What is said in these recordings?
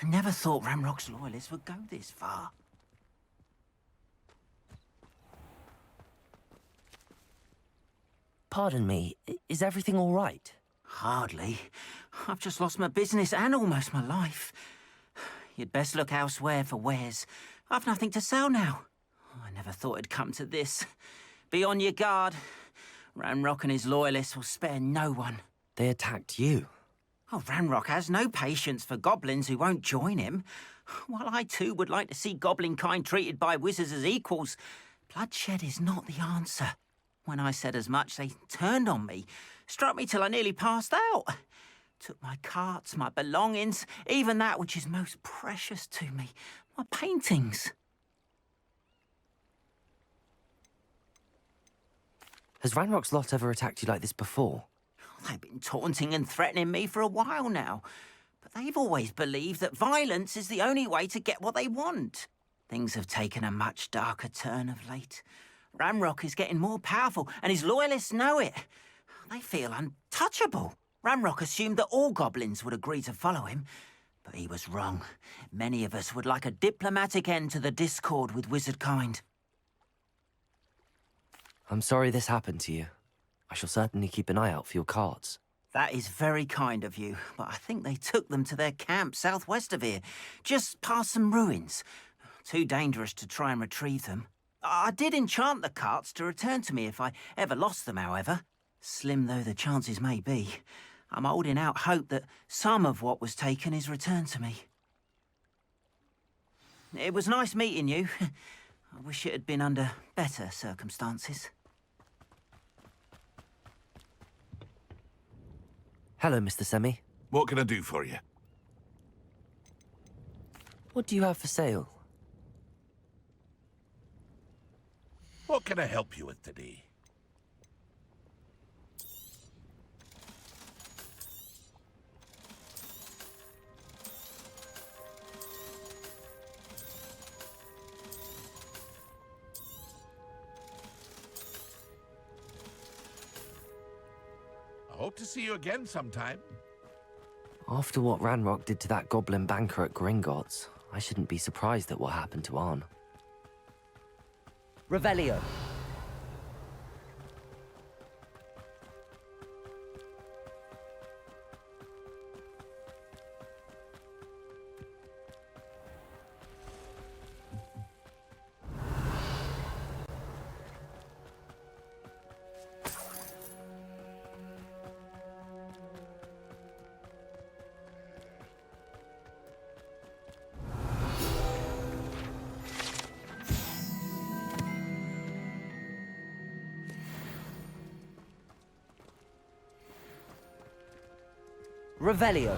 I never thought Ranrock's loyalists would go this far. Pardon me, is everything all right? Hardly. I've just lost my business and almost my life. You'd best look elsewhere for wares. I've nothing to sell now. I never thought it'd come to this. Be on your guard. Ranrock and his loyalists will spare no one. They attacked you? Oh, Ranrock has no patience for goblins who won't join him. While I too would like to see goblin kind treated by wizards as equals, bloodshed is not the answer. When I said as much, they turned on me, struck me till I nearly passed out. Took my carts, my belongings, even that which is most precious to me, my paintings. Has Ranrock's lot ever attacked you like this before? They've been taunting and threatening me for a while now, but they've always believed that violence is the only way to get what they want. Things have taken a much darker turn of late. Ranrock is getting more powerful, and his loyalists know it. They feel untouchable. Ranrock assumed that all goblins would agree to follow him, but he was wrong. Many of us would like a diplomatic end to the discord with wizard kind. I'm sorry this happened to you. I shall certainly keep an eye out for your carts. That is very kind of you, but I think they took them to their camp southwest of here, just past some ruins. Too dangerous to try and retrieve them. I did enchant the carts to return to me if I ever lost them, however. Slim though the chances may be, I'm holding out hope that some of what was taken is returned to me. It was nice meeting you. I wish it had been under better circumstances. Hello, Mr. Semi. What can I do for you? What do you have for sale? What can I help you with today? I hope to see you again sometime. After what Ranrock did to that goblin banker at Gringotts, I shouldn't be surprised at what happened to Arn. Revelio. Revelio.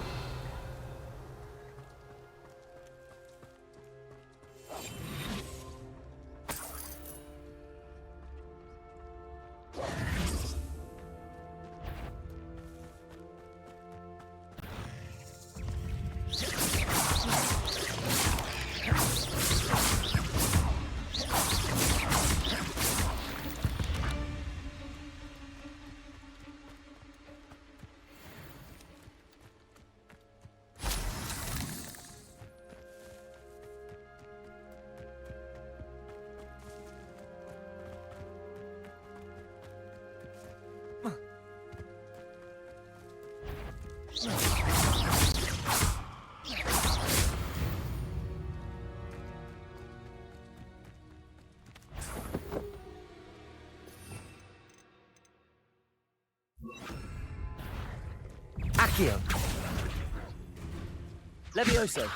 Accio. Levioso.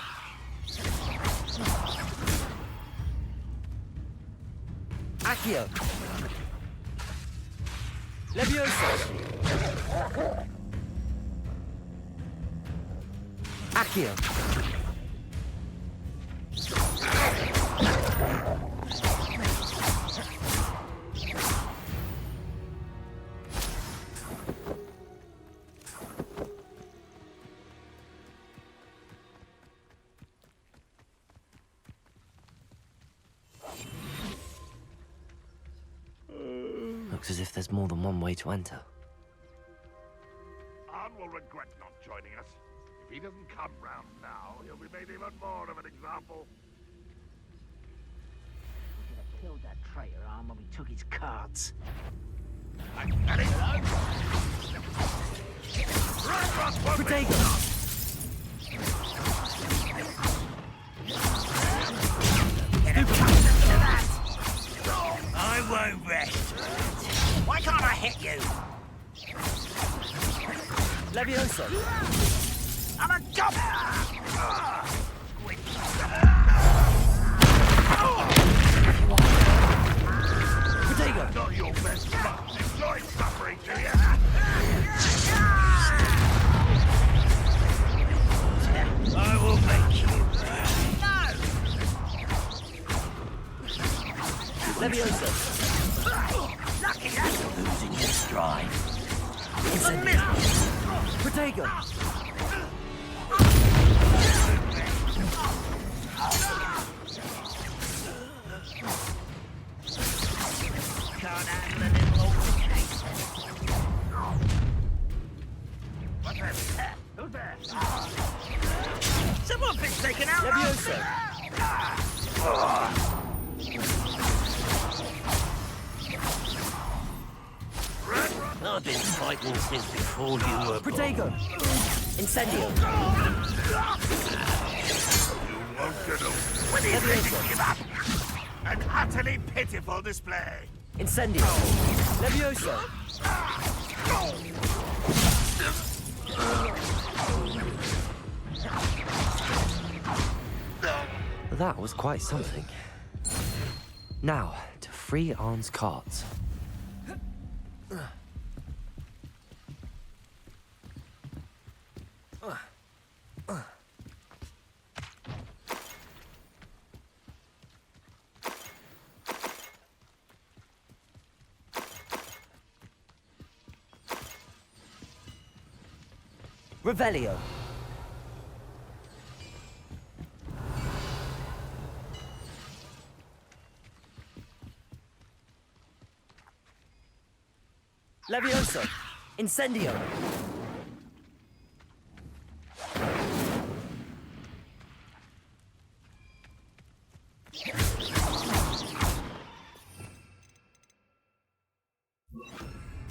Accio. Levioso. Accio. Looks as if there's more than one way to enter. Arn will regret not joining us. If he doesn't come round now, he'll be made even more of an example. We could have killed that traitor arm when we took his cards. Protego! I won't rest. Why can't I hit you? Levioso! I'm a gob. Protego! Not your best luck. Enjoy suffering, do you? I will make you. Levioso! Lucky that's losing your stride. Protego! Can't handle a little altercation. What's that? Who's there? Someone's been taken out. Levioso! I've been fighting since before you were born. Protego! Incendio! You won't get over. When do you think you give up? An utterly pitiful display. Incendio! Levioso! That was quite something. Now, to free Arn's cards. Revelio. Levioso. Incendio.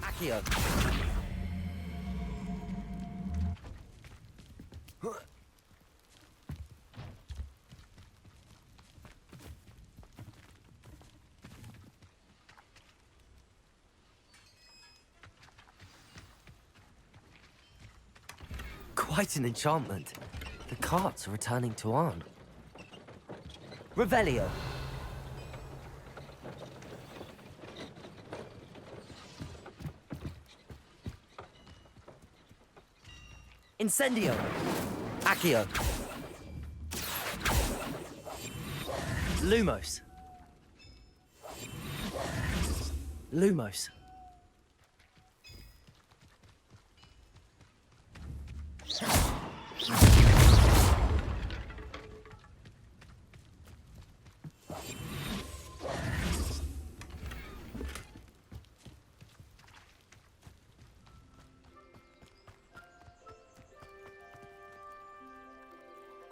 Accio. Quite an enchantment. The carts are returning to Arn. Revelio. Incendio. Accio. Lumos. Lumos.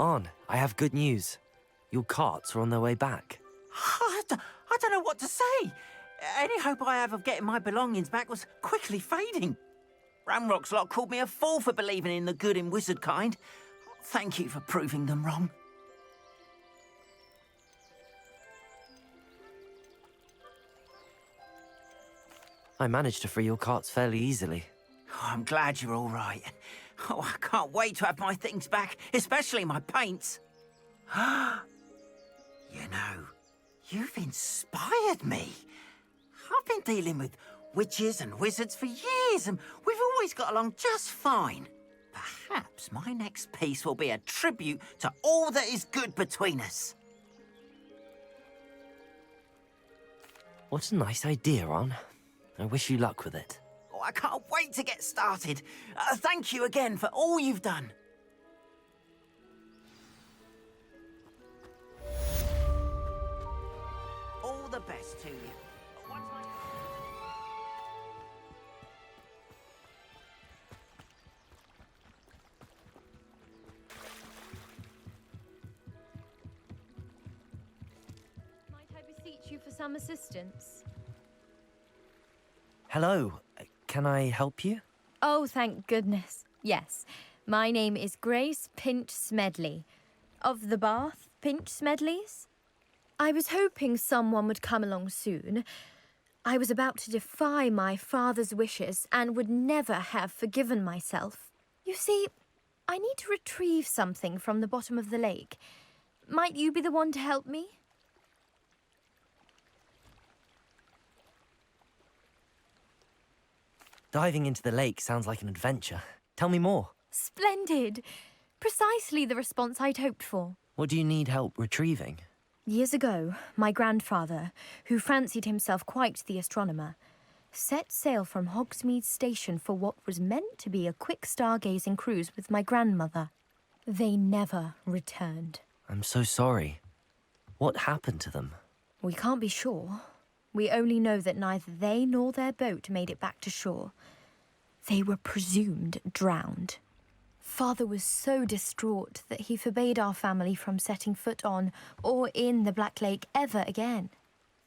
Arn, I have good news. Your carts are on their way back. I don't know what to say. Any hope I have of getting my belongings back was quickly fading. Ramrock's lot called me a fool for believing in the good in wizard kind. Thank you for proving them wrong. I managed to free your carts fairly easily. Oh, I'm glad you're all right. Oh, I can't wait to have my things back, especially my paints. You know, you've inspired me. I've been dealing with witches and wizards for years, and we've always got along just fine. Perhaps my next piece will be a tribute to all that is good between us. What a nice idea, Arn. I wish you luck with it. Oh, I can't wait to get started. Thank you again for all you've done. All the best to you. Once I... contact you for some assistance? Hello, can I help you? Oh, thank goodness. Yes. My name is Grace Pinch Smedley, of the Bath Pinch Smedleys. I was hoping someone would come along soon. I was about to defy my father's wishes and would never have forgiven myself. You see, I need to retrieve something from the bottom of the lake. Might you be the one to help me? Diving into the lake sounds like an adventure. Tell me more. Splendid! Precisely the response I'd hoped for. What do you need help retrieving? Years ago, my grandfather, who fancied himself quite the astronomer, set sail from Hogsmeade Station for what was meant to be a quick stargazing cruise with my grandmother. They never returned. I'm so sorry. What happened to them? We can't be sure. We only know that neither they nor their boat made it back to shore. They were presumed drowned. Father was so distraught that he forbade our family from setting foot on or in the Black Lake ever again.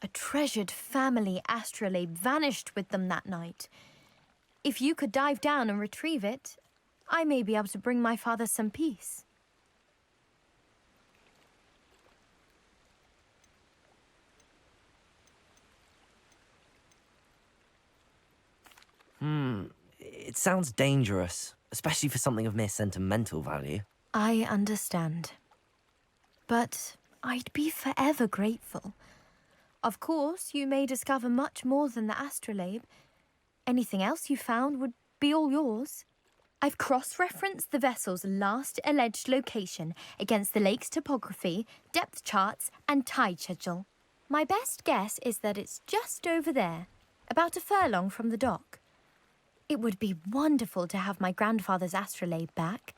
A treasured family astrolabe vanished with them that night. If you could dive down and retrieve it, I may be able to bring my father some peace. It sounds dangerous, especially for something of mere sentimental value. I understand. But I'd be forever grateful. Of course, you may discover much more than the astrolabe. Anything else you found would be all yours. I've cross-referenced the vessel's last alleged location against the lake's topography, depth charts, and tide schedule. My best guess is that it's just over there, about a furlong from the dock. It would be wonderful to have my grandfather's astrolabe back.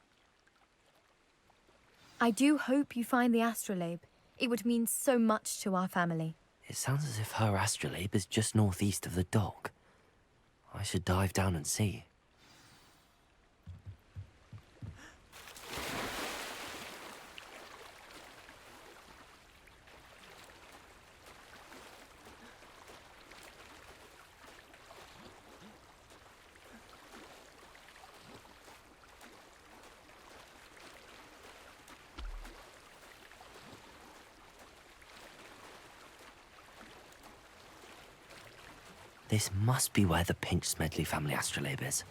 I do hope you find the astrolabe. It would mean so much to our family. It sounds as if her astrolabe is just northeast of the dock. I should dive down and see. This must be where the Pinch Smedley family astrolabe is.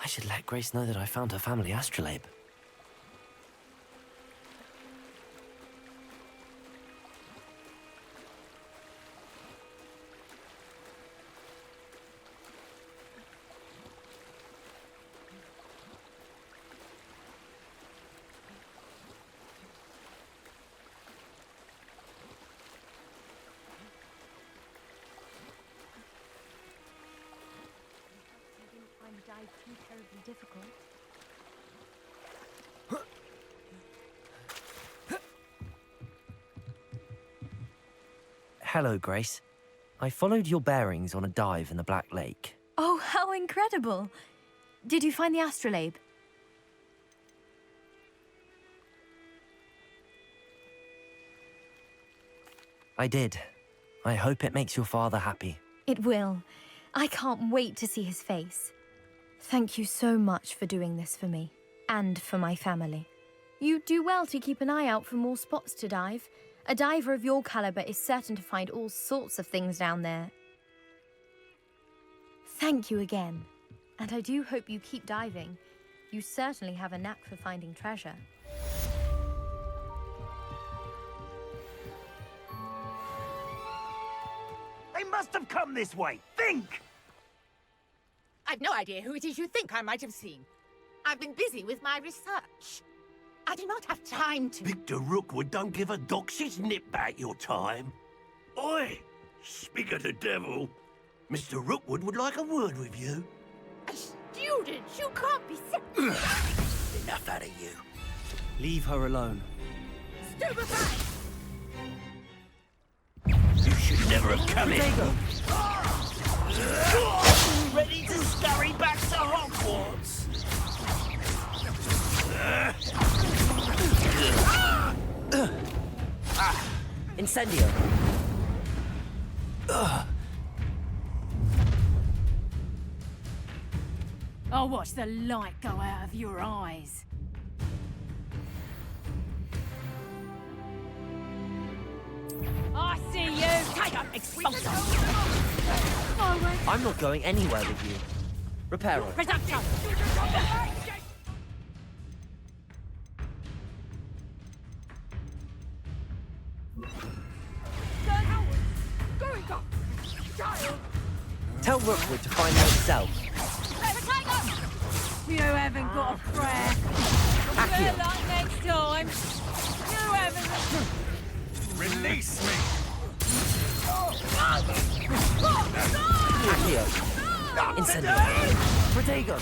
I should let Grace know that I found her family astrolabe. Dive too terribly difficult. Hello, Grace. I followed your bearings on a dive in the Black Lake. Oh, how incredible! Did you find the astrolabe? I did. I hope it makes your father happy. It will. I can't wait to see his face. Thank you so much for doing this for me, and for my family. You do well to keep an eye out for more spots to dive. A diver of your caliber is certain to find all sorts of things down there. Thank you again, and I do hope you keep diving. You certainly have a knack for finding treasure. They must have come this way. Think! I've no idea who it is you think I might have seen. I've been busy with my research. I do not have time to... Victor Rookwood don't give a doxy's nip back your time. Oi! Speak of the devil. Mr. Rookwood would like a word with you. A student? You can't be Enough out of you. Leave her alone. stupefied! You should never have come in. Ready to scurry back to Hogwarts? Incendio. I'll watch the light go out of your eyes. I see you! Take up expulsion! I'm not going anywhere with you. Reparo. Reduction! Tell Rookwood to find out himself. You haven't got a prayer. Accio. Good luck next time. You haven't... Release me! Accio. Incendio. Protego.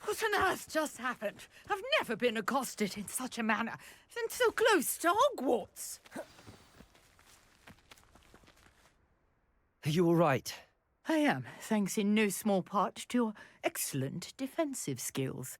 What on earth just happened? I've never been accosted in such a manner, and so close to Hogwarts. Are you all right? I am, thanks in no small part to your excellent defensive skills.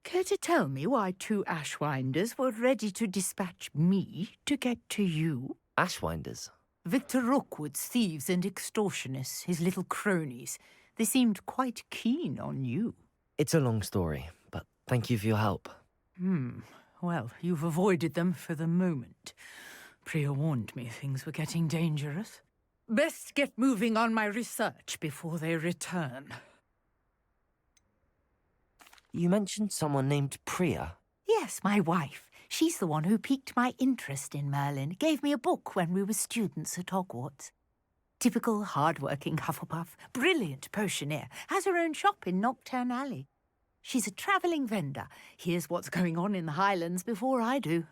Care to tell me why two Ashwinders were ready to dispatch me to get to you? Ashwinders. Victor Rookwood's thieves and extortionists, his little cronies. They seemed quite keen on you. It's a long story, but thank you for your help. Well, you've avoided them for the moment. Priya warned me things were getting dangerous. Best get moving on my research before they return. You mentioned someone named Priya. Yes, my wife. She's the one who piqued my interest in Merlin. Gave me a book when we were students at Hogwarts. Typical hard-working Hufflepuff, brilliant potioneer, has her own shop in Knockturn Alley. She's a travelling vendor. Hears what's going on in the Highlands before I do.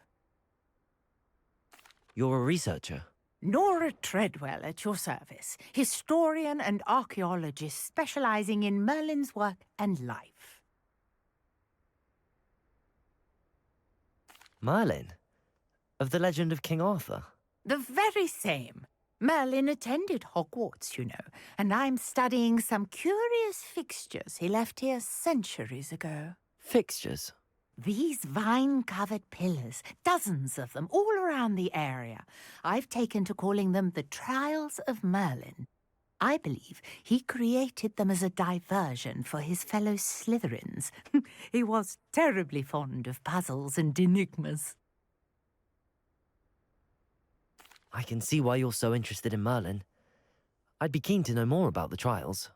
You're a researcher. Nora Treadwell at your service, historian and archaeologist specialising in Merlin's work and life. Merlin? Of the legend of King Arthur? The very same. Merlin attended Hogwarts, you know, and I'm studying some curious fixtures he left here centuries ago. Fixtures? These vine-covered pillars, dozens of them, all around the area. I've taken to calling them the Trials of Merlin. I believe he created them as a diversion for his fellow Slytherins. He was terribly fond of puzzles and enigmas. I can see why you're so interested in Merlin. I'd be keen to know more about the trials.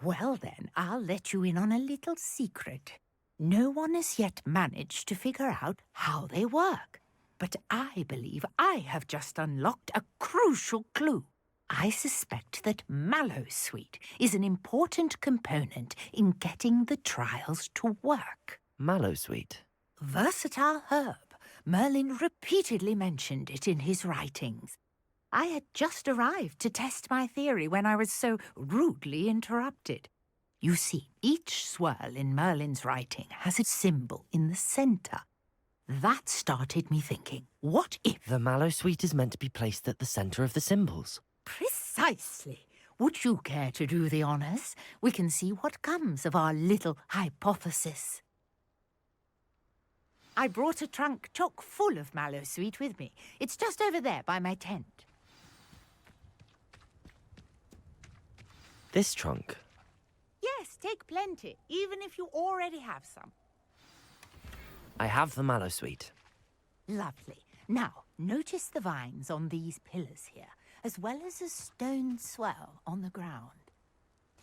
Well then, I'll let you in on a little secret. No one has yet managed to figure out how they work. But I believe I have just unlocked a crucial clue. I suspect that Mallowsweet is an important component in getting the trials to work. Mallowsweet? Versatile herb. Merlin repeatedly mentioned it in his writings. I had just arrived to test my theory when I was so rudely interrupted. You see, each swirl in Merlin's writing has a symbol in the centre. That started me thinking, what if... The Mallowsweet is meant to be placed at the centre of the symbols. Precisely. Would you care to do the honours? We can see what comes of our little hypothesis. I brought a trunk chock full of mallow sweet with me. It's just over there by my tent. This trunk? Yes, take plenty, even if you already have some. I have the mallow sweet. Lovely. Now, notice the vines on these pillars here, as well as a stone swell on the ground.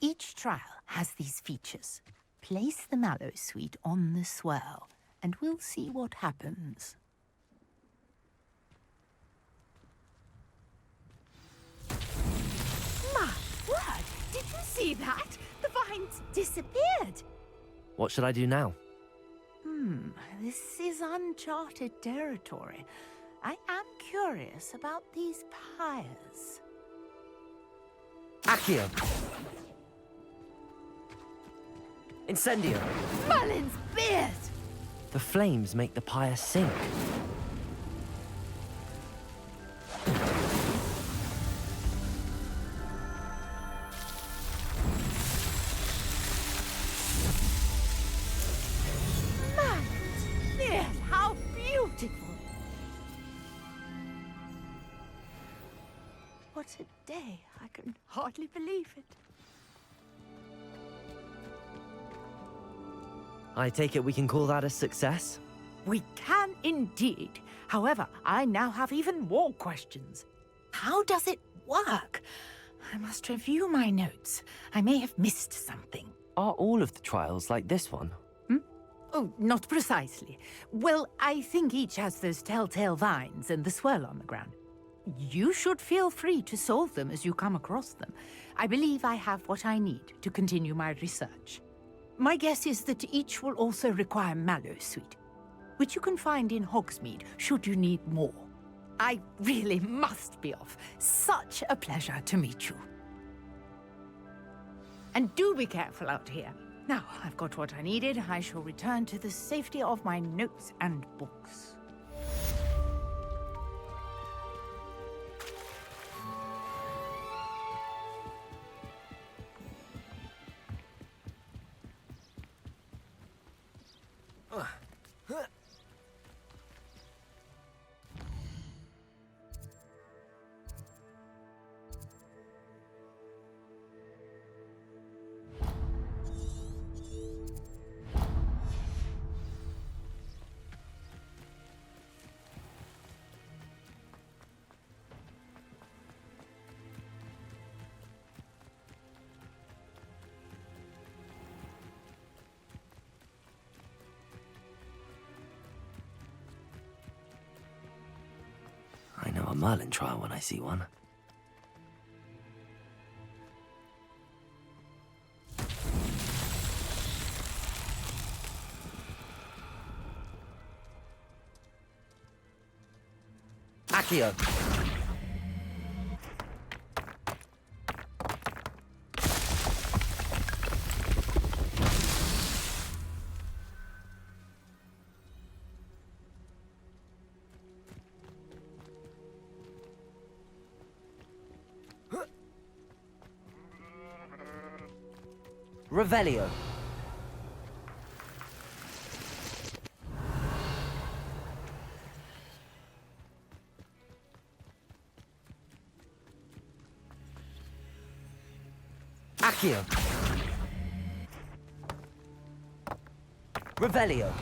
Each trial has these features. Place the mallow sweet on the swell, and we'll see what happens. My word! Did you see that? The vines disappeared! What should I do now? This is uncharted territory. I am curious about these pyres. Accio! Incendio! Merlin's beard! The flames make the pyre sink. Merlin's beard! How beautiful! What a day. I can hardly believe it. I take it we can call that a success? We can indeed. However, I now have even more questions. How does it work? I must review my notes. I may have missed something. Are all of the trials like this one? Oh, not precisely. Well, I think each has those telltale vines and the swirl on the ground. You should feel free to solve them as you come across them. I believe I have what I need to continue my research. My guess is that each will also require mallow sweet, which you can find in Hogsmeade should you need more. I really must be off. Such a pleasure to meet you. And do be careful out here. Now, I've got what I needed. I shall return to the safety of my notes and books. I know a Merlin trial when I see one. Accio! Revelio. Accio. Revelio.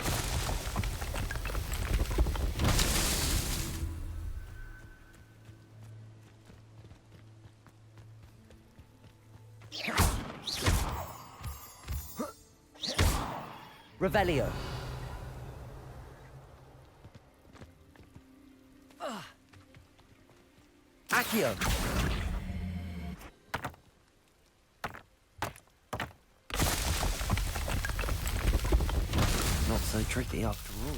Revelio. Accio. Not so tricky after all.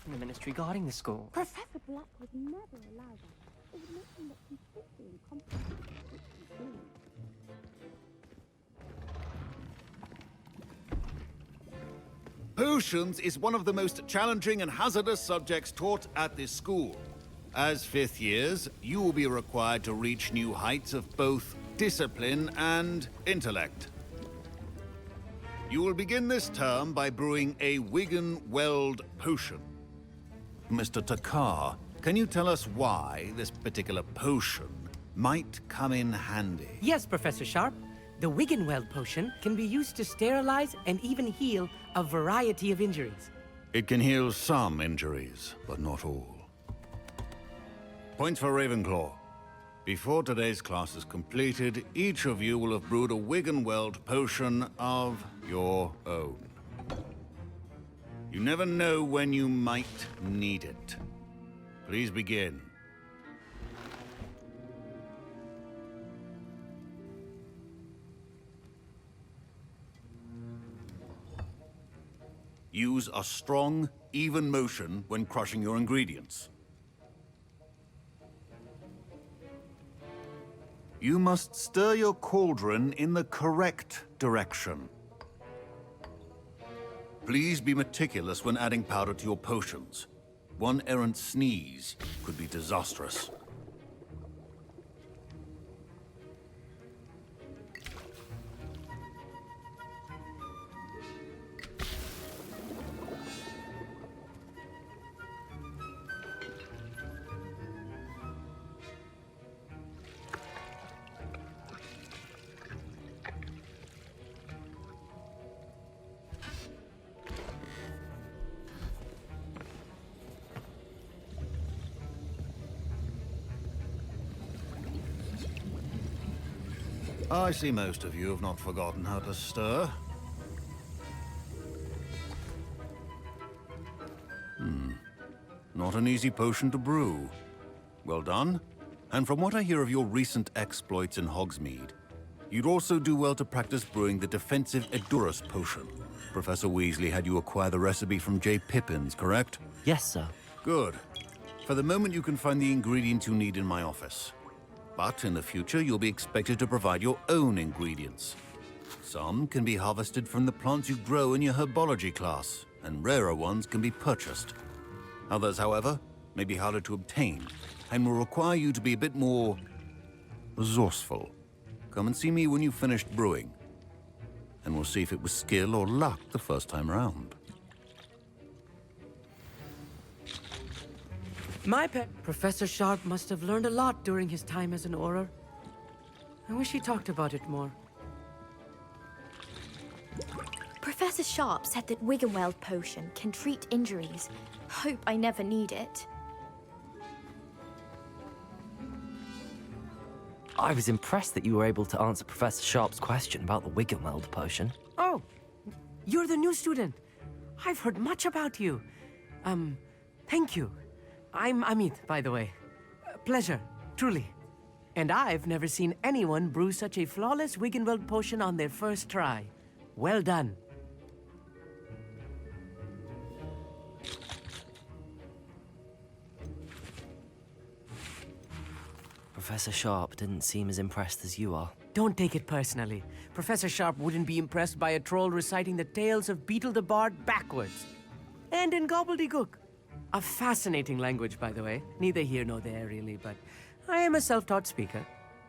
From the ministry guarding the school. Professor Black would never allow that. It would make him look completely incompetent. Potions is one of the most challenging and hazardous subjects taught at this school. As fifth years, you will be required to reach new heights of both discipline and intellect. You will begin this term by brewing a Wiggenweld potion. Mr. Takar, can you tell us why this particular potion might come in handy? Yes, Professor Sharp. The Wiggenweld potion can be used to sterilize and even heal a variety of injuries. It can heal some injuries, but not all. Points for Ravenclaw. Before today's class is completed, each of you will have brewed a Wiggenweld potion of your own. You never know when you might need it. Please begin. Use a strong, even motion when crushing your ingredients. You must stir your cauldron in the correct direction. Please be meticulous when adding powder to your potions. One errant sneeze could be disastrous. I see most of you have not forgotten how to stir. Not an easy potion to brew. Well done. And from what I hear of your recent exploits in Hogsmeade, you'd also do well to practice brewing the defensive Edurus potion. Professor Weasley had you acquire the recipe from J. Pippins, correct? Yes, sir. Good. For the moment, you can find the ingredients you need in my office. But in the future, you'll be expected to provide your own ingredients. Some can be harvested from the plants you grow in your herbology class, and rarer ones can be purchased. Others, however, may be harder to obtain, and will require you to be a bit more resourceful. Come and see me when you've finished brewing, and we'll see if it was skill or luck the first time round. My pet, Professor Sharp must have learned a lot during his time as an Auror. I wish he talked about it more. Professor Sharp said that Wiggenweld potion can treat injuries. Hope I never need it. I was impressed that you were able to answer Professor Sharp's question about the Wiggenweld potion. Oh, you're the new student. I've heard much about you. Thank you. I'm Amit, by the way. Pleasure, truly. And I've never seen anyone brew such a flawless Wiggenweld potion on their first try. Well done. Professor Sharp didn't seem as impressed as you are. Don't take it personally. Professor Sharp wouldn't be impressed by a troll reciting the tales of Beetle the Bard backwards. And in gobbledygook. A fascinating language, by the way. Neither here nor there, really, but I am a self-taught speaker.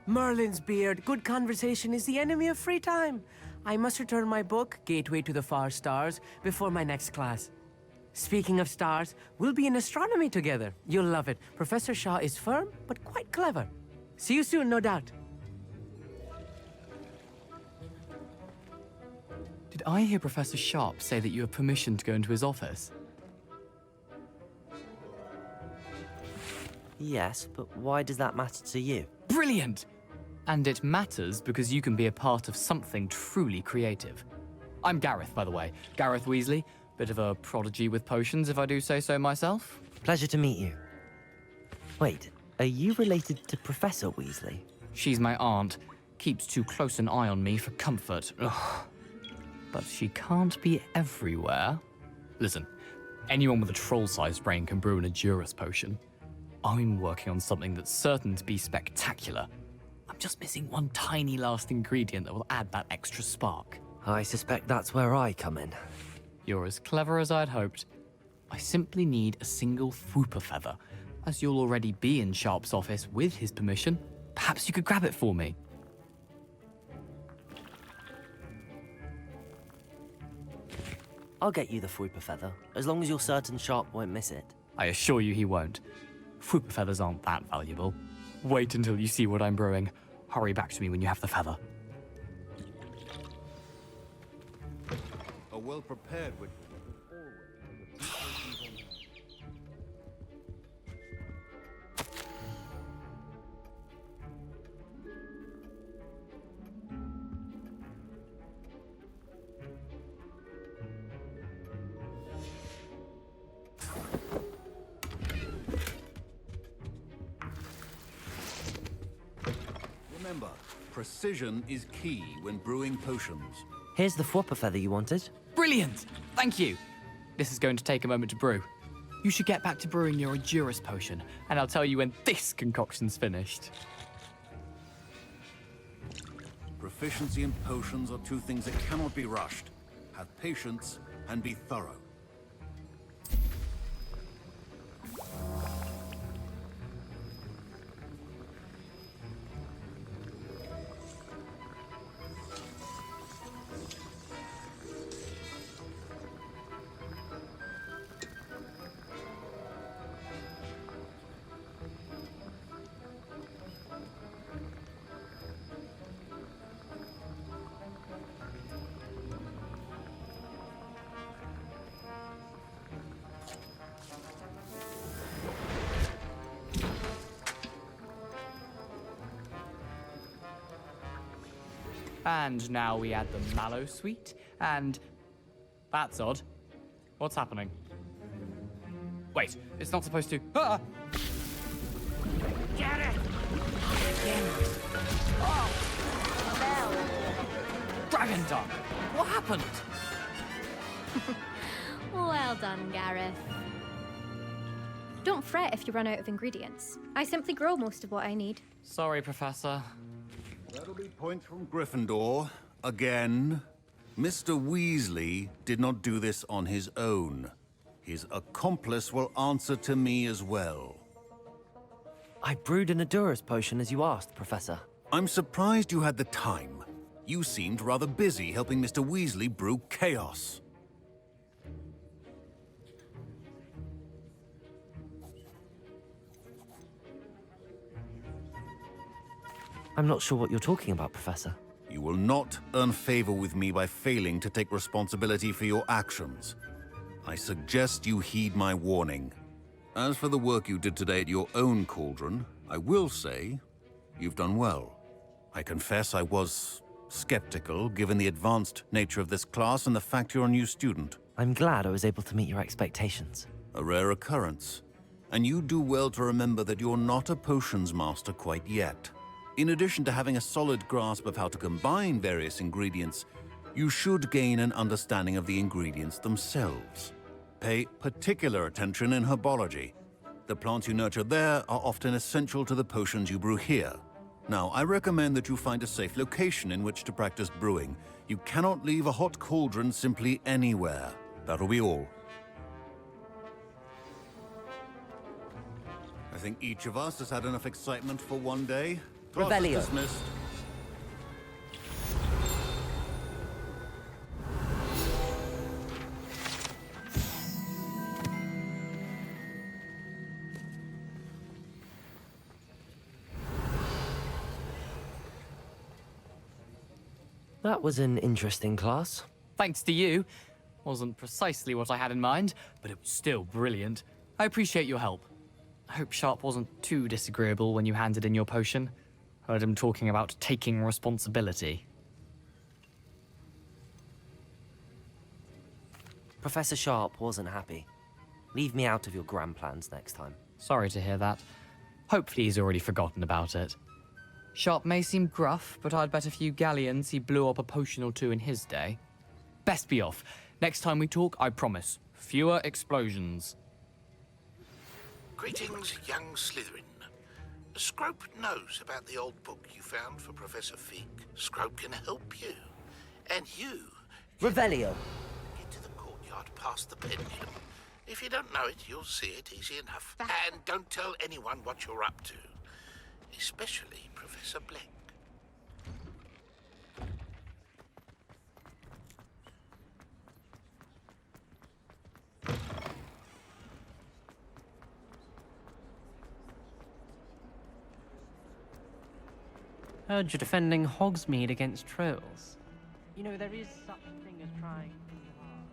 Merlin's beard, good conversation is the enemy of free time. I must return my book, Gateway to the Far Stars, before my next class. Speaking of stars, we'll be in astronomy together. You'll love it. Professor Shaw is firm, but quite clever. See you soon, no doubt. Did I hear Professor Sharp say that you have permission to go into his office? Yes, but why does that matter to you? Brilliant! And it matters because you can be a part of something truly creative. I'm Gareth, by the way. Gareth Weasley. Bit of a prodigy with potions, if I do say so myself. Pleasure to meet you. Wait, are you related to Professor Weasley? She's my aunt. Keeps too close an eye on me for comfort. Ugh. But she can't be everywhere. Listen, anyone with a troll-sized brain can brew an Edurus potion. I'm working on something that's certain to be spectacular. I'm just missing one tiny last ingredient that will add that extra spark. I suspect that's where I come in. You're as clever as I'd hoped. I simply need a single Fwooper feather. As you'll already be in Sharp's office with his permission, perhaps you could grab it for me. I'll get you the Fwooper feather, as long as you're certain Sharp won't miss it. I assure you he won't. Fwooper feathers aren't that valuable. Wait until you see what I'm brewing. Hurry back to me when you have the feather. A well-prepared witch. Remember, precision is key when brewing potions. Here's the Fwooper feather you wanted. Brilliant! Thank you! This is going to take a moment to brew. You should get back to brewing your Endurus potion, and I'll tell you when this concoction's finished. Proficiency in potions are two things that cannot be rushed. Have patience and be thorough. And now we add the mallow sweet, and... That's odd. What's happening? Wait, it's not supposed to... Ah! Get it! Dragon Duck! What happened? Well done, Gareth. Don't fret if you run out of ingredients. I simply grow most of what I need. Sorry, Professor. That'll be points from Gryffindor. Again. Mr. Weasley did not do this on his own. His accomplice will answer to me as well. I brewed an Endurus potion as you asked, Professor. I'm surprised you had the time. You seemed rather busy helping Mr. Weasley brew chaos. I'm not sure what you're talking about, Professor. You will not earn favor with me by failing to take responsibility for your actions. I suggest you heed my warning. As for the work you did today at your own cauldron, I will say you've done well. I confess I was skeptical, given the advanced nature of this class and the fact you're a new student. I'm glad I was able to meet your expectations. A rare occurrence. And you do well to remember that you're not a potions master quite yet. In addition to having a solid grasp of how to combine various ingredients, you should gain an understanding of the ingredients themselves. Pay particular attention in herbology. The plants you nurture there are often essential to the potions you brew here. Now, I recommend that you find a safe location in which to practice brewing. You cannot leave a hot cauldron simply anywhere. That'll be all. I think each of us has had enough excitement for one day. Class is Revelio. dismissed. That was an interesting class. Thanks to you. Wasn't precisely what I had in mind, but it was still brilliant. I appreciate your help. I hope Sharp wasn't too disagreeable when you handed in your potion. Heard him talking about taking responsibility. Professor Sharp wasn't happy. Leave me out of your grand plans next time. Sorry to hear that. Hopefully he's already forgotten about it. Sharp may seem gruff, but I'd bet a few galleons he blew up a potion or two in his day. Best be off. Next time we talk, I promise, fewer explosions. Greetings, young Slytherin. Scrope knows about the old book you found for Professor Fig. Scrope can help you. And you... Revelio. Get to the courtyard postcard past the pendulum. If you don't know it, you'll see it easy enough. And don't tell anyone what you're up to. Especially Professor Black. Heard you're defending Hogsmeade against trolls. You know, there is such a thing as trying too hard.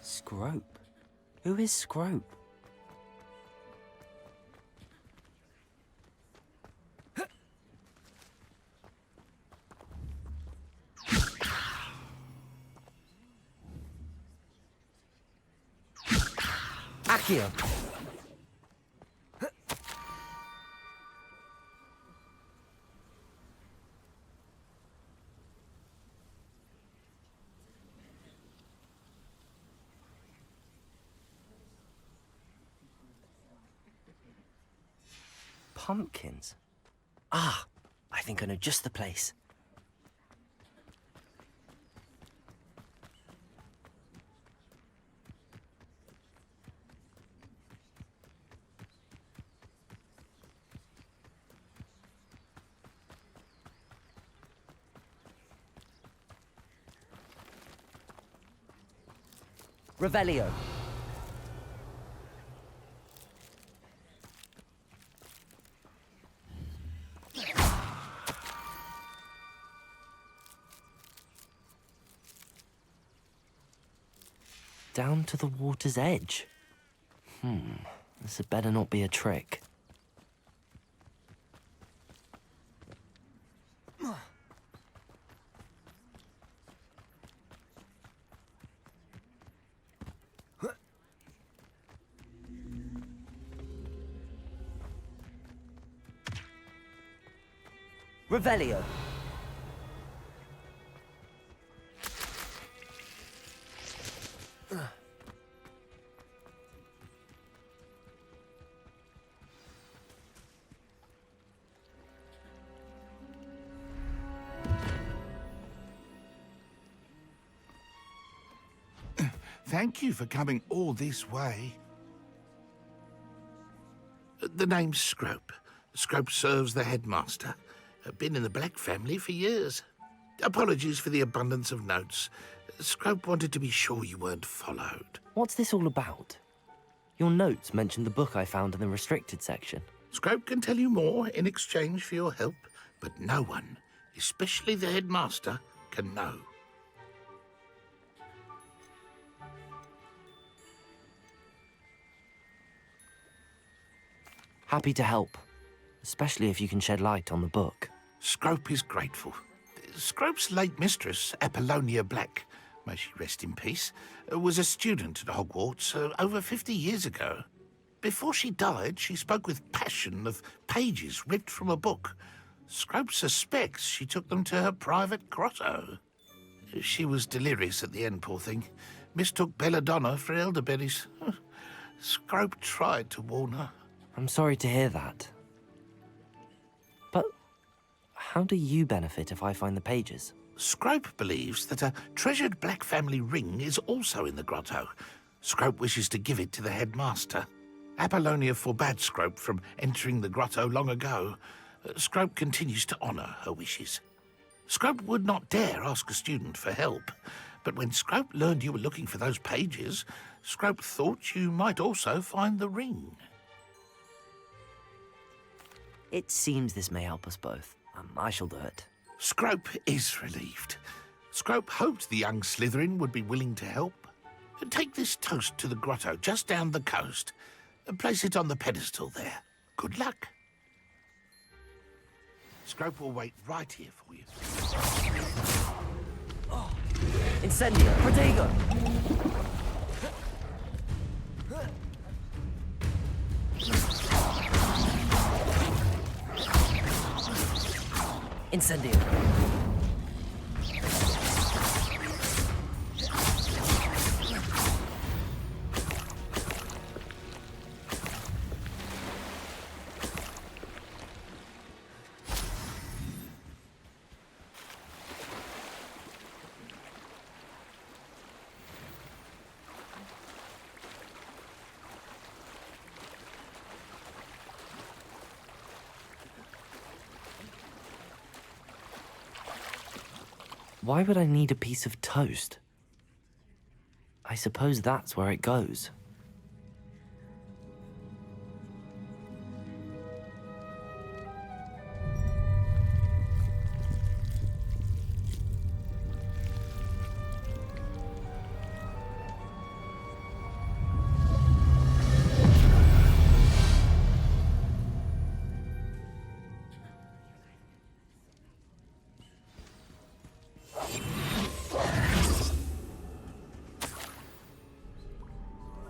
Scrope? Who is Scrope? Accio! Pumpkins? Ah, I think I know just the place. Revelio. Down to the water's edge. This had better not be a trick. Revelio. Thank you for coming all this way. The name's Scrope. Scrope serves the headmaster. Been in the Black family for years. Apologies for the abundance of notes. Scrope wanted to be sure you weren't followed. What's this all about? Your notes mentioned the book I found in the restricted section. Scrope can tell you more in exchange for your help, but no one, especially the headmaster, can know. Happy to help, especially if you can shed light on the book. Scrope is grateful. Scrope's late mistress, Apollonia Black, may she rest in peace, was a student at Hogwarts over 50 years ago. Before she died, she spoke with passion of pages ripped from a book. Scrope suspects she took them to her private grotto. She was delirious at the end, poor thing. Mistook belladonna for elderberries. Scrope tried to warn her. I'm sorry to hear that. But how do you benefit if I find the pages? Scrope believes that a treasured Black family ring is also in the grotto. Scrope wishes to give it to the headmaster. Apollonia forbade Scrope from entering the grotto long ago. Scrope continues to honour her wishes. Scrope would not dare ask a student for help, but when Scrope learned you were looking for those pages, Scrope thought you might also find the ring. It seems this may help us both. I shall do it. Scrope is relieved. Scrope hoped the young Slytherin would be willing to help. Take this toast to the grotto just down the coast. Place it on the pedestal there. Good luck. Scrope will wait right here for you. Incendio! Protego! Incendio! Why would I need a piece of toast? I suppose that's where it goes.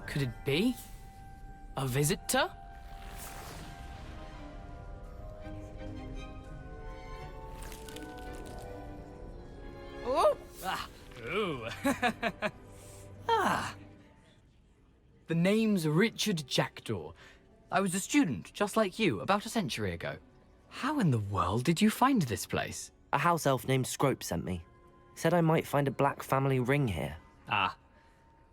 Could it be? A visitor? Oh! Ah! Ooh! Ah! The name's Richard Jackdaw. I was a student, just like you, about a century ago. How in the world did you find this place? A house elf named Scrope sent me. Said I might find a black family ring here. Ah.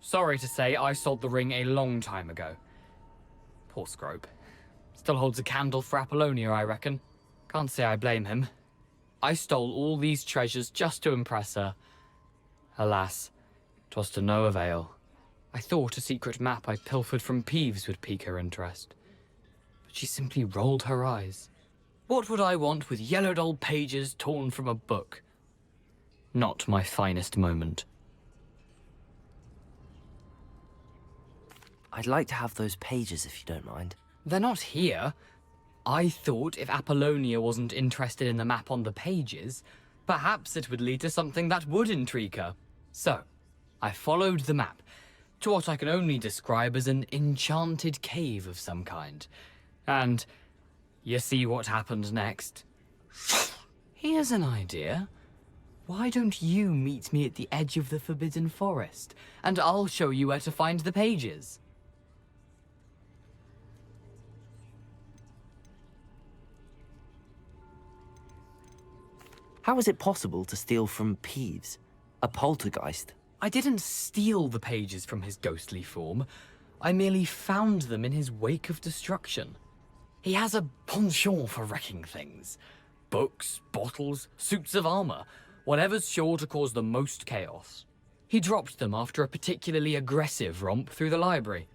Sorry to say, I sold the ring a long time ago. Poor Scrope. Still holds a candle for Apollonia, I reckon. Can't say I blame him. I stole all these treasures just to impress her. Alas, 'twas to no avail. I thought a secret map I pilfered from Peeves would pique her interest. But she simply rolled her eyes. What would I want with yellowed old pages torn from a book? Not my finest moment. I'd like to have those pages if you don't mind. They're not here. I thought if Apollonia wasn't interested in the map on the pages, perhaps it would lead to something that would intrigue her. So, I followed the map to what I can only describe as an enchanted cave of some kind. And you see what happened next? Here's an idea. Why don't you meet me at the edge of the Forbidden Forest, and I'll show you where to find the pages. How is it possible to steal from Peeves? A poltergeist? I didn't steal the pages from his ghostly form. I merely found them in his wake of destruction. He has a penchant for wrecking things. Books, bottles, suits of armor, whatever's sure to cause the most chaos. He dropped them after a particularly aggressive romp through the library.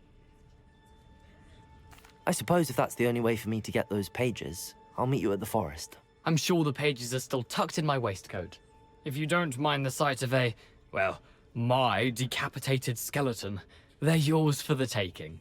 I suppose if that's the only way for me to get those pages, I'll meet you at the forest. I'm sure the pages are still tucked in my waistcoat. If you don't mind the sight of a, well, my decapitated skeleton, they're yours for the taking.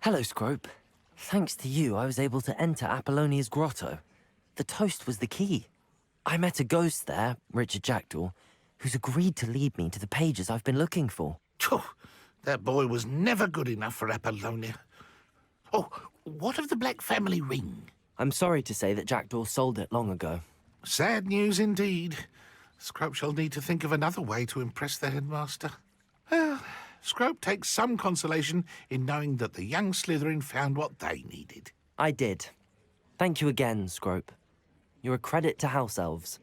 Hello, Scrope. Thanks to you, I was able to enter Apollonia's grotto. The toast was the key. I met a ghost there, Richard Jackdaw, who's agreed to lead me to the pages I've been looking for. Phew, that boy was never good enough for Apollonia. Oh, what of the Black family ring? I'm sorry to say that Jackdaw sold it long ago. Sad news indeed. Scrope shall need to think of another way to impress the headmaster. Well, Scrope takes some consolation in knowing that the young Slytherin found what they needed. I did. Thank you again, Scrope. You're a credit to House Elves.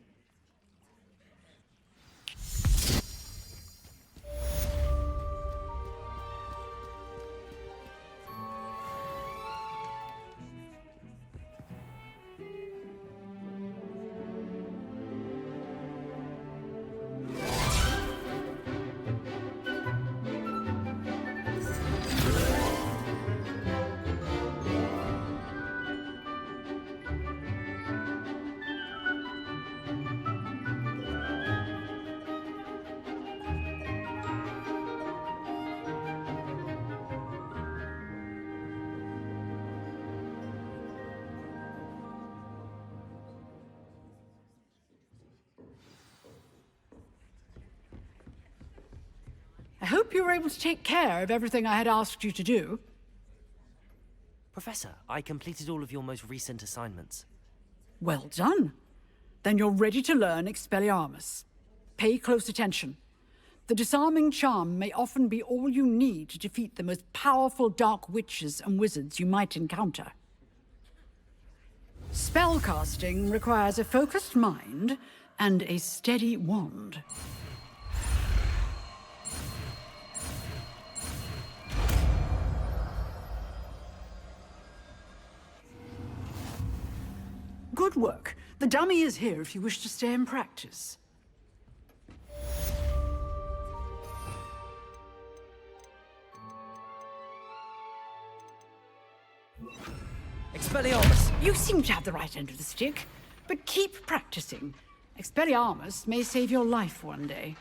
I hope you were able to take care of everything I had asked you to do. Professor, I completed all of your most recent assignments. Well done. Then you're ready to learn Expelliarmus. Pay close attention. The disarming charm may often be all you need to defeat the most powerful dark witches and wizards you might encounter. Spellcasting requires a focused mind and a steady wand. Good work. The dummy is here if you wish to stay and practice. Expelliarmus! You seem to have the right end of the stick, but keep practicing. Expelliarmus may save your life one day.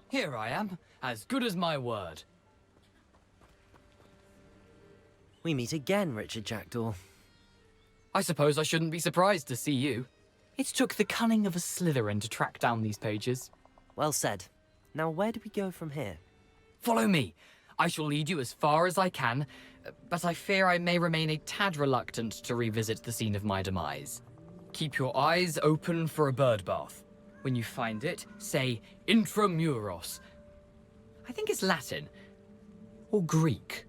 Here I am, as good as my word. We meet again, Richard Jackdaw. I suppose I shouldn't be surprised to see you. It took the cunning of a Slytherin to track down these pages. Well said. Now where do we go from here? Follow me. I shall lead you as far as I can, but I fear I may remain a tad reluctant to revisit the scene of my demise. Keep your eyes open for a bird bath. When you find it, say intramuros. I think it's Latin. Or Greek.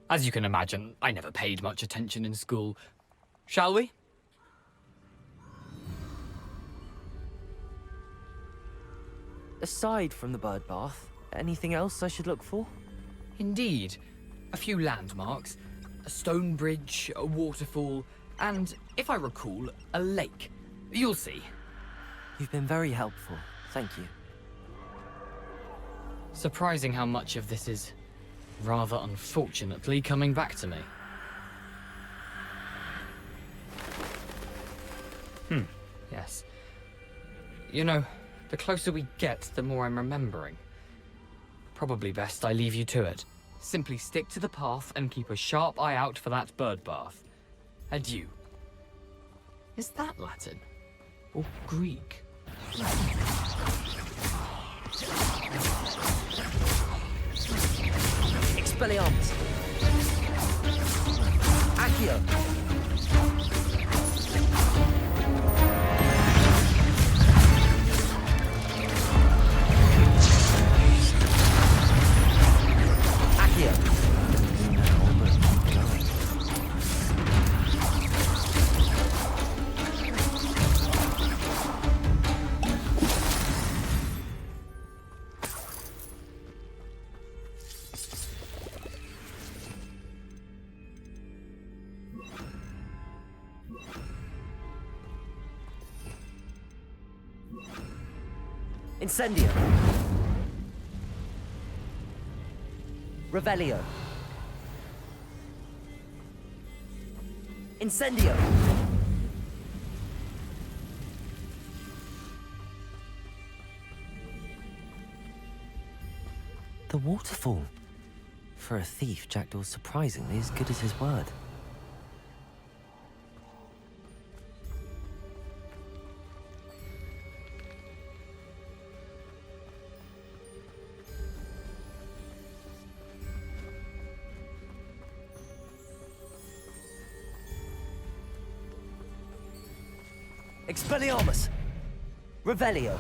As you can imagine, I never paid much attention in school. Shall we? Aside from the bird bath, anything else I should look for? Indeed. A few landmarks. A stone bridge, a waterfall, and, if I recall, a lake. You'll see. You've been very helpful. Thank you. Surprising how much of this is, rather unfortunately, coming back to me. Yes. You know, the closer we get, the more I'm remembering. Probably best I leave you to it. Simply stick to the path and keep a sharp eye out for that bird bath. Adieu. Is that Latin? Or Greek? Expelliarmus! Accio! Accio! Incendio. Revelio. Incendio. The waterfall. For a thief, Jackdaw's surprisingly as good as his word. Expelliarmus! Revelio!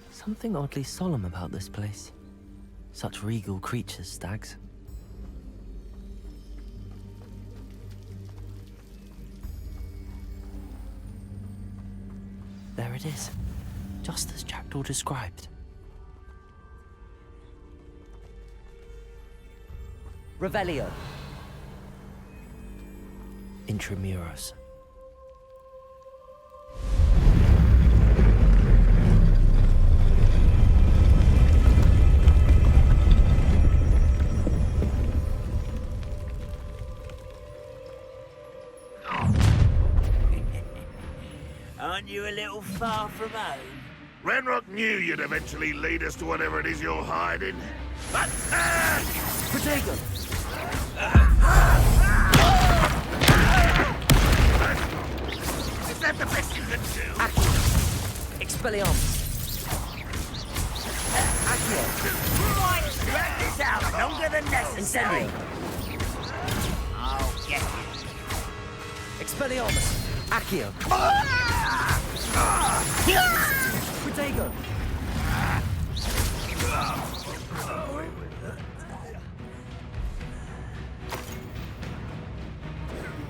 Something oddly solemn about this place. Such regal creatures, stags. There it is, just as Jackdaw described. Revelio. Intramuros. Aren't you a little far from home? Ranrock knew you'd eventually lead us to whatever it is you're hiding. Attack! Protego! Is that the best you can do? Accio! Expelliarmus! Accio! Right, drag this out longer than necessary. Incendio! I'll get you. Expelliarmus! Accio! Protego!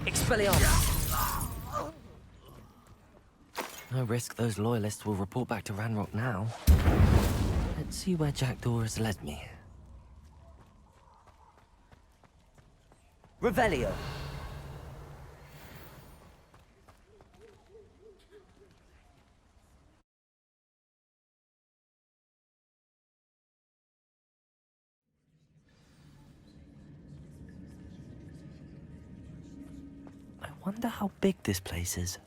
Expelliarmus! No risk those loyalists will report back to Ranrock now. Let's see where Jackdaw has led me. Revelio! I wonder how big this place is.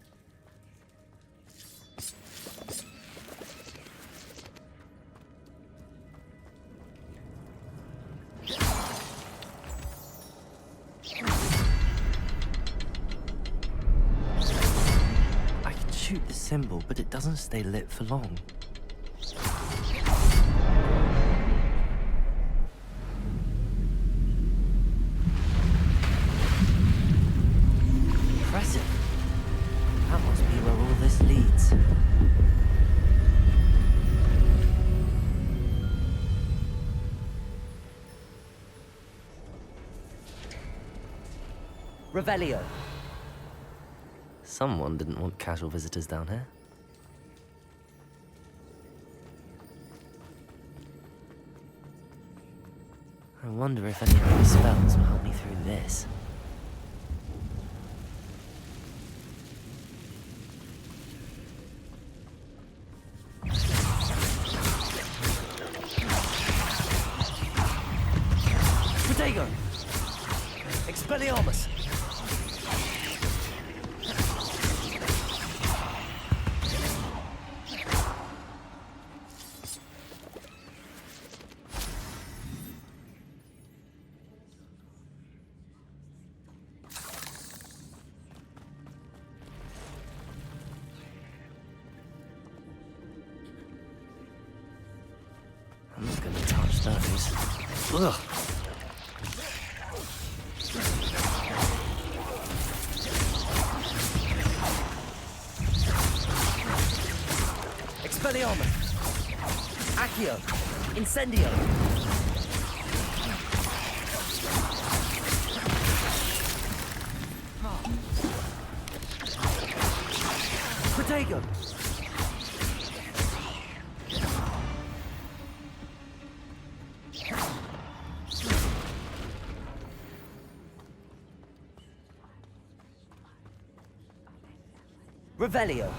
I can shoot the symbol, but it doesn't stay lit for long. Impressive. That must be where all this leads. Revelio. Someone didn't want casual visitors down here. I wonder if any of my spells will help me through this. Expelliarmus! I'm not gonna touch those. Ugh. Expelliarmus! Accio! Incendio! Protego! Revelio!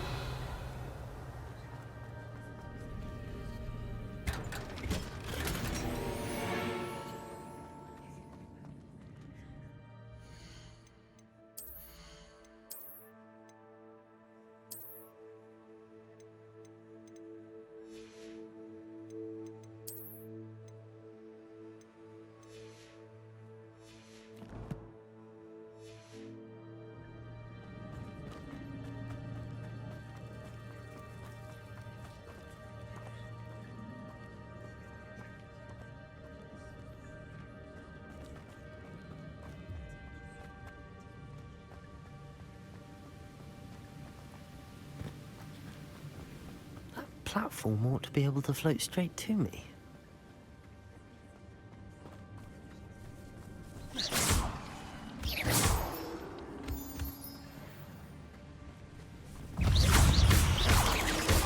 Platform ought to be able to float straight to me.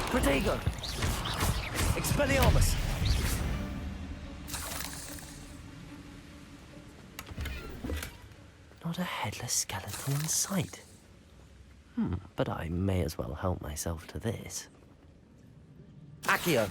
Protego! Expelliarmus! Not a headless skeleton in sight. But I may as well help myself to this. Accio!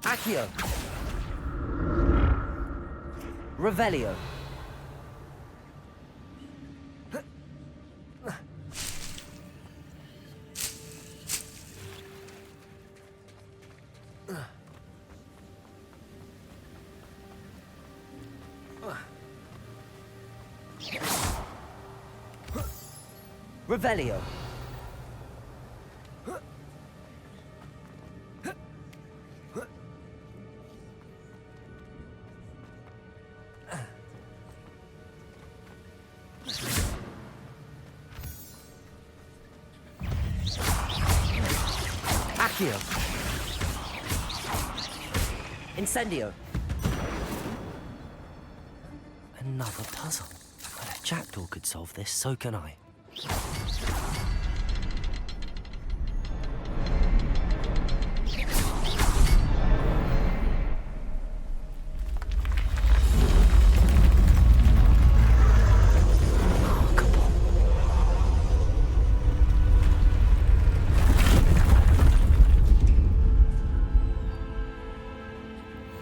Accio! Revelio! Revelio! Accio! Incendio! Another puzzle. But if Jackdaw could solve this, so can I.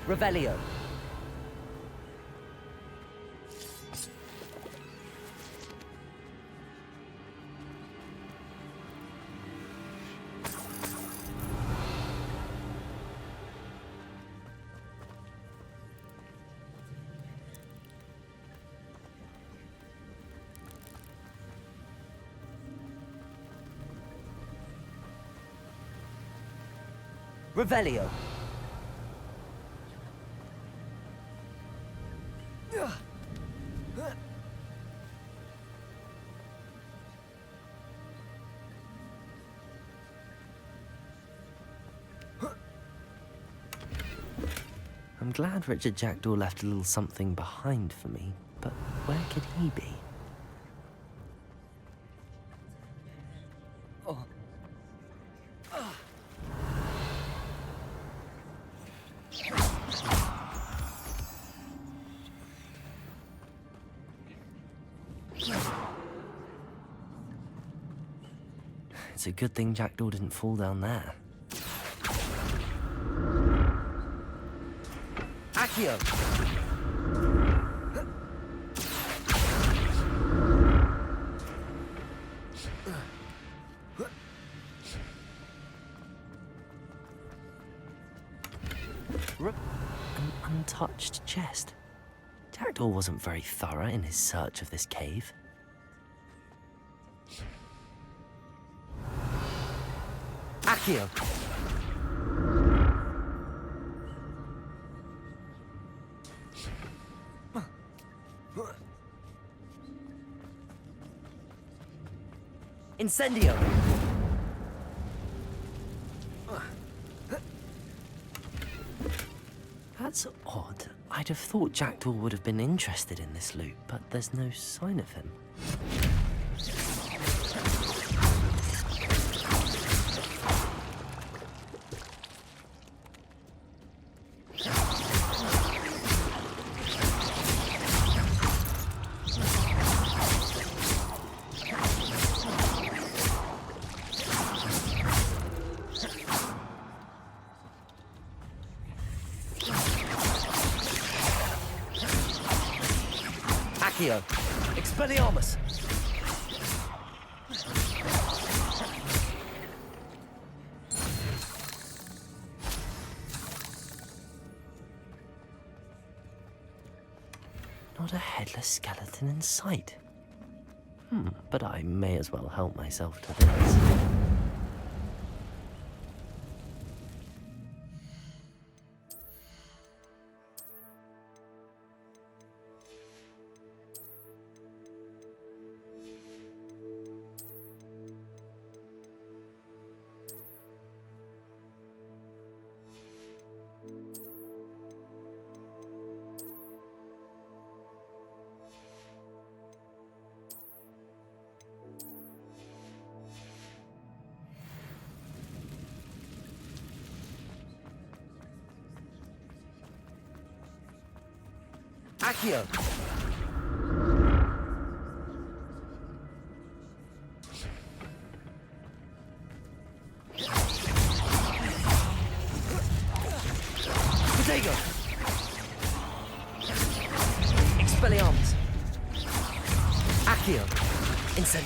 Revelio. Revelio. I'm glad Richard Jackdaw left a little something behind for me, but where could he be? It's a good thing Jackdaw didn't fall down there. Accio! An untouched chest. Jackdaw wasn't very thorough in his search of this cave. Accio! Incendio! That's odd. I'd have thought Jackdaw would have been interested in this loot, but there's no sign of him. Accio! Expelliarmus! Not a headless skeleton in sight. But I may as well help myself to this. Accio! Protego! Expelliarmus! Accio! Incend...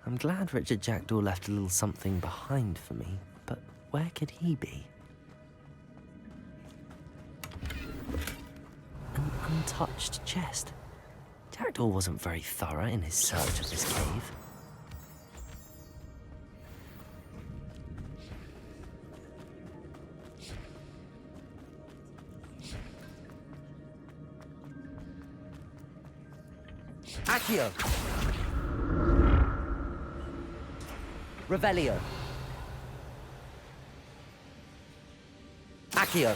I'm glad Richard Jackdaw left a little something behind for me, but where could he be? An untouched chest. Jackdaw wasn't very thorough in his search of this cave. Accio! Revelio. Accio.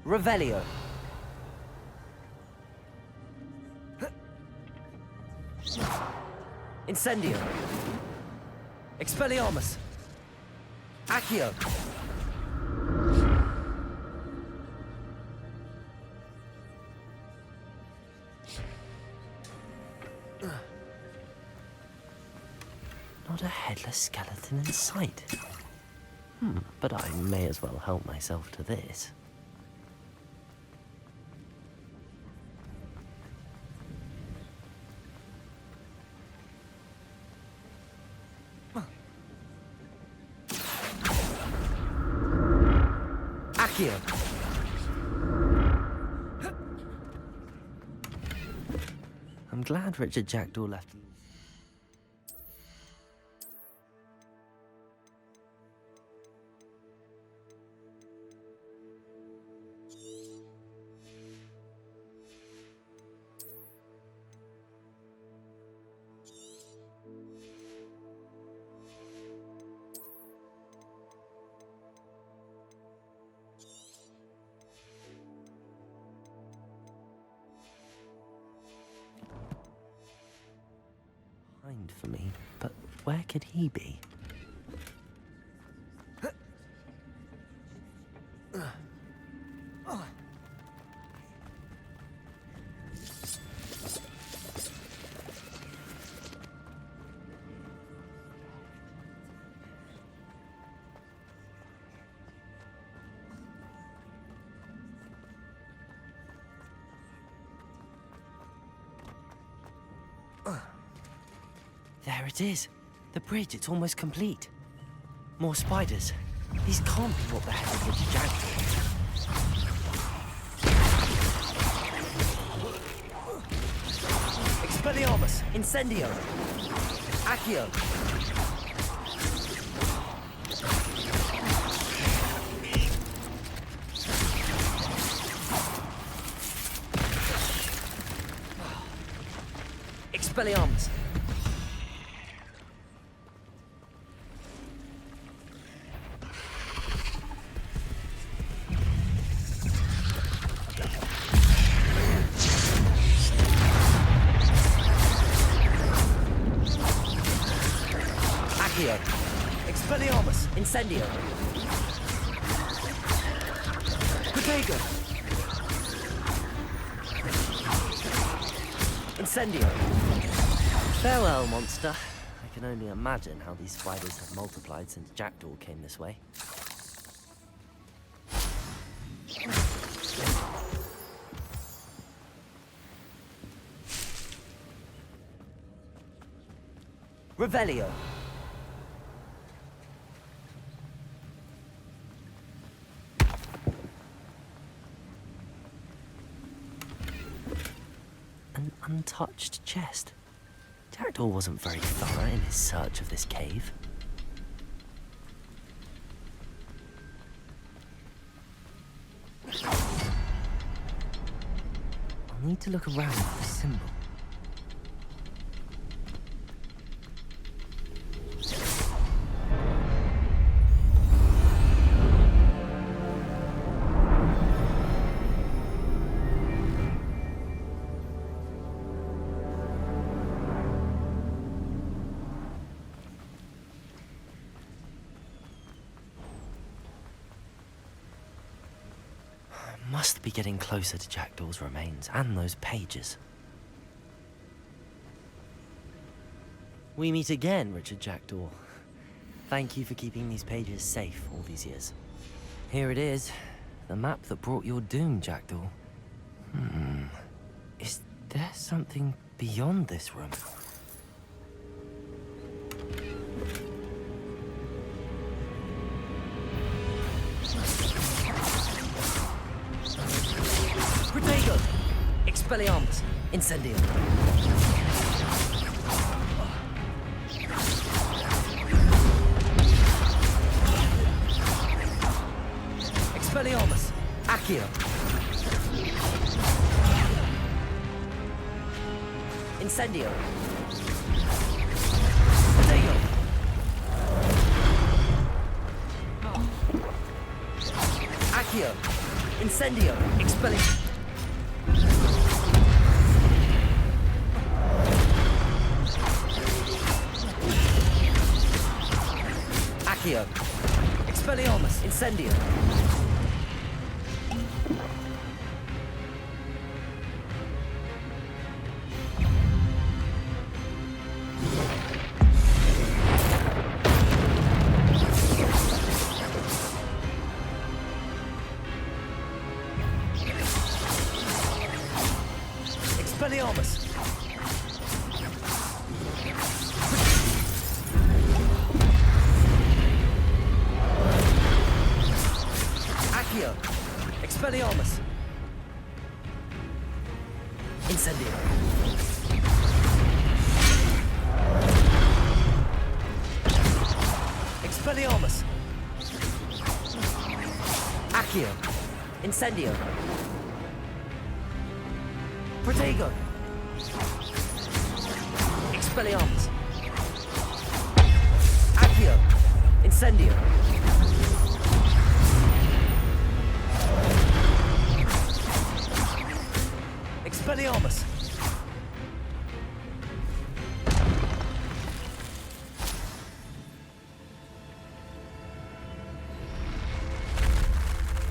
Revelio. Incendio. Expelliarmus! Accio! Not a headless skeleton in sight. But I may as well help myself to this. Accio! I'm glad Richard Jackdaw left. For me, but where could he be? There it is. The bridge, it's almost complete. More spiders. These can't be what beheaded Richard Jackdaw. Expelliarmus! Incendio! Accio! Expelliarmus! Expelliarmus! Incendio! Protego! Incendio! Farewell, monster. I can only imagine how these spiders have multiplied since Jackdaw came this way. Revelio! An untouched chest. Jackdaw wasn't very thorough in his search of this cave. I'll need to look around for a symbol. Must be getting closer to Jackdaw's remains and those pages. We meet again, Richard Jackdaw. Thank you for keeping these pages safe all these years. Here it is, the map that brought your doom, Jackdaw. Is there something beyond this room? Protego! Expelliarmus! Incendio! Expelliarmus! Accio! Incendio! Protego! Accio! Incendio! Expelliarmus! Accio! Expelliarmus! Incendio! Expelliarmus! Accio! Expelliarmus! Incendio! Expelliarmus! Accio! Incendio! Protego! Expelliarmus! Accio! Incendio! Expelliarmus!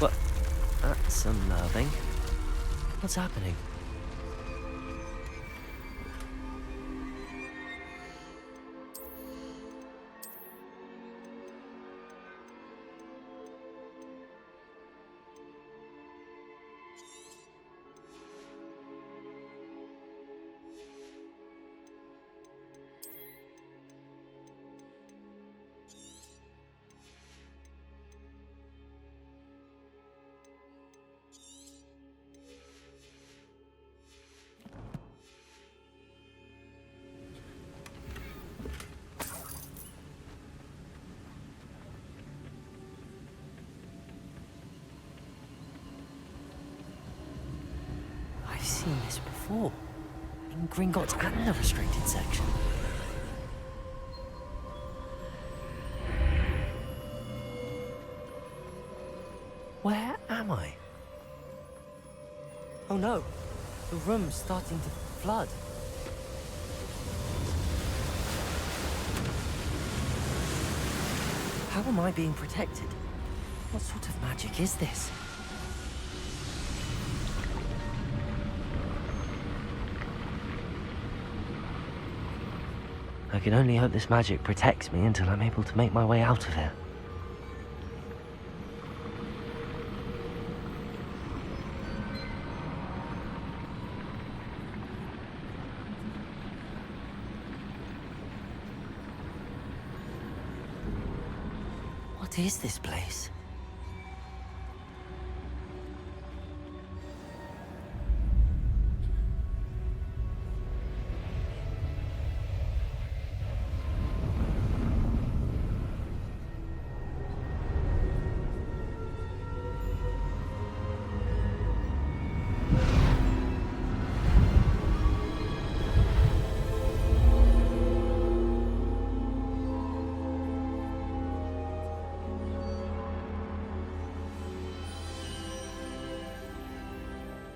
What? That's unnerving. What's happening? I've seen this before. In Gringotts and the restricted section. Where am I? Oh no, the room's starting to flood. How am I being protected? What sort of magic is this? I can only hope this magic protects me until I'm able to make my way out of here. What is this place?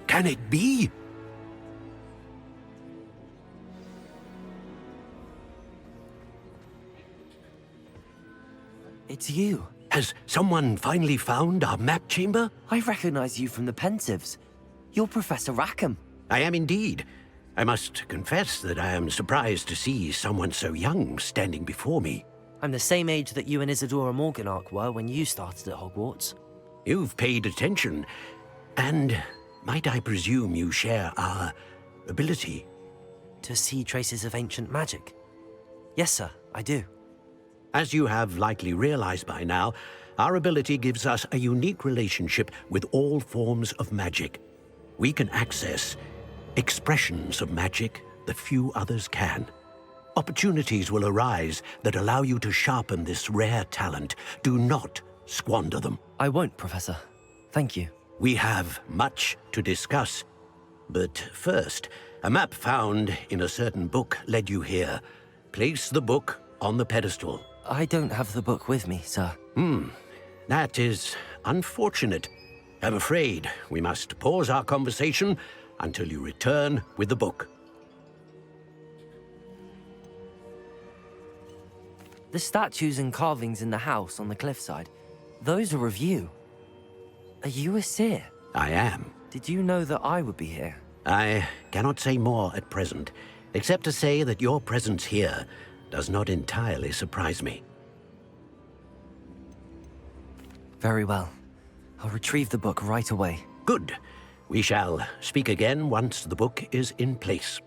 Can it be? It's you. Has someone finally found our map chamber? I recognize you from the Pensieves. You're Professor Rackham. I am indeed. I must confess that I am surprised to see someone so young standing before me. I'm the same age that you and Isadora Morganach were when you started at Hogwarts. You've paid attention, and might I presume you share our ability? To see traces of ancient magic? Yes, sir, I do. As you have likely realized by now, our ability gives us a unique relationship with all forms of magic. We can access expressions of magic that few others can. Opportunities will arise that allow you to sharpen this rare talent. Do not squander them. I won't, Professor. Thank you. We have much to discuss. But first, a map found in a certain book led you here. Place the book on the pedestal. I don't have the book with me, sir. That is unfortunate. I'm afraid we must pause our conversation until you return with the book. The statues and carvings in the house on the cliffside, those are of you. Are you a seer? I am. Did you know that I would be here? I cannot say more at present, except to say that your presence here does not entirely surprise me. Very well. I'll retrieve the book right away. Good. We shall speak again once the book is in place.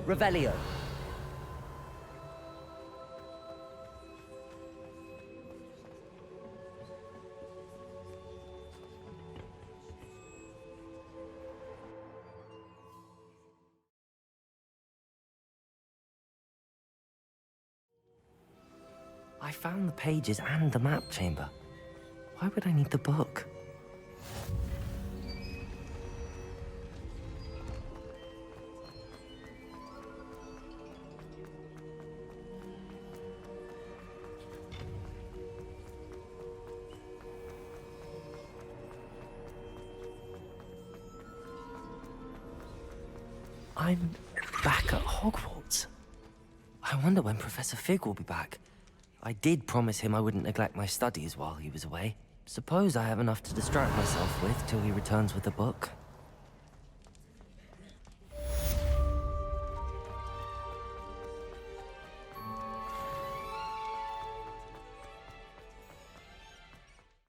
Revelio. I found the pages and the map chamber. Why would I need the book? I'm back at Hogwarts. I wonder when Professor Fig will be back. I did promise him I wouldn't neglect my studies while he was away. Suppose I have enough to distract myself with till he returns with the book.